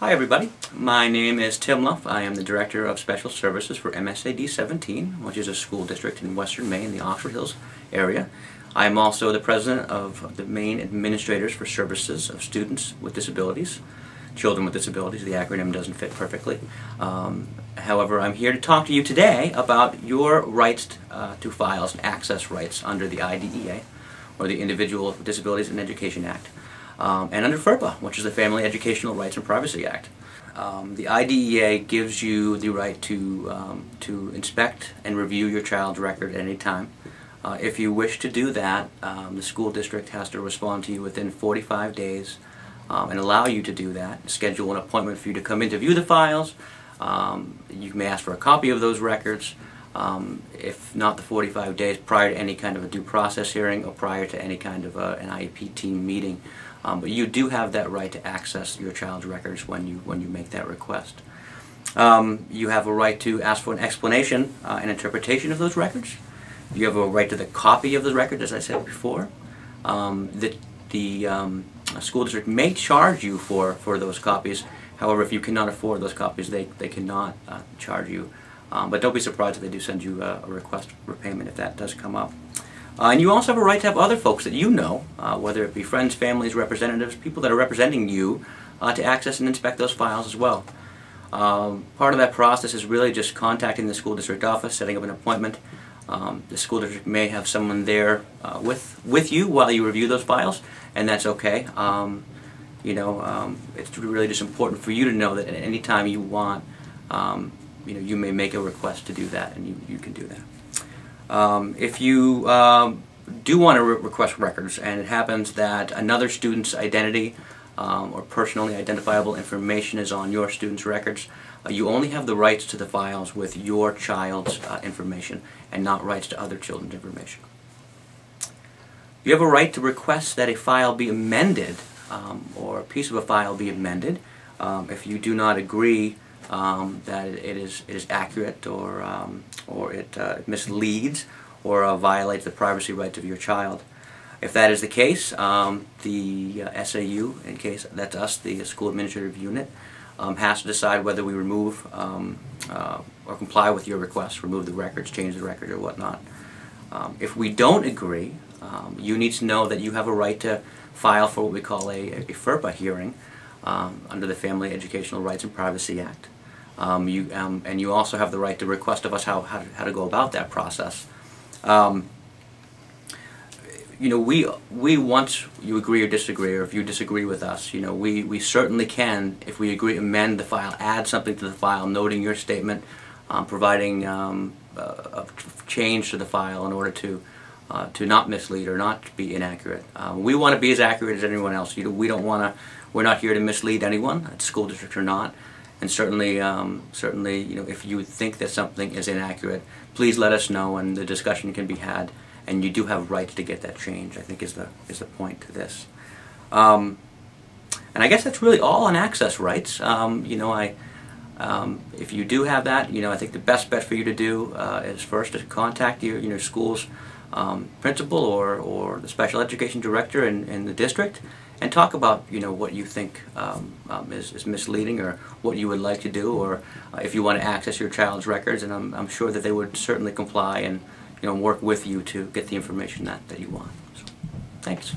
Hi everybody, my name is Tim Luff. I am the Director of Special Services for MSAD 17, which is a school district in western Maine, the Oxford Hills area. I am also the President of the Maine Administrators for Services of Students with Disabilities, Children with Disabilities. The acronym doesn't fit perfectly. However, I'm here to talk to you today about your rights to files and access rights under the IDEA, or the Individual with Disabilities in Education Act. And under FERPA, which is the Family Educational Rights and Privacy Act. The IDEA gives you the right to inspect and review your child's record at any time. If you wish to do that, the school district has to respond to you within 45 days and allow you to do that, schedule an appointment for you to come in to view the files. You may ask for a copy of those records. If not the 45 days, prior to any kind of a due process hearing or prior to any kind of an IEP team meeting. But you do have that right to access your child's records when you make that request. You have a right to ask for an explanation and interpretation of those records. You have a right to the copy of the record, as I said before. The school district may charge you for those copies. However, if you cannot afford those copies, they cannot charge you. But don't be surprised if they do send you a request for payment if that does come up. And you also have a right to have other folks that you know, whether it be friends, families, representatives, people that are representing you, to access and inspect those files as well. Part of that process is really just contacting the school district office, setting up an appointment. The school district may have someone there with you while you review those files, and that's okay. It's really just important for you to know that at any time you want, you may make a request to do that, and you can do that. If you do want to request records and it happens that another student's identity or personally identifiable information is on your student's records, you only have the rights to the files with your child's information and not rights to other children's information. You have a right to request that a file be amended or a piece of a file be amended if you do not agree that it is accurate or it misleads or violates the privacy rights of your child. If that is the case, the SAU, in case that's us, the School Administrative Unit, has to decide whether we remove or comply with your request, remove the records, change the record, or whatnot. If we don't agree, you need to know that you have a right to file for what we call a FERPA hearing under the Family Educational Rights and Privacy Act. And you also have the right to request of us how to go about that process. We once you agree or disagree, or if you disagree with us, we certainly can, if we agree, amend the file, add something to the file, noting your statement, providing a change to the file in order to not mislead or not be inaccurate. We want to be as accurate as anyone else. We're not here to mislead anyone, at school district or not. And certainly, if you think that something is inaccurate, please let us know, and the discussion can be had. And you do have rights to get that change, I think, is the point to this. And I guess that's really all on access rights. If you do have that, I think the best bet for you to do is first to contact your school's principal or the special education director in the district, and talk about what you think is misleading, or what you would like to do, or if you want to access your child's records. And I'm sure that they would certainly comply and work with you to get the information that you want. So, thanks.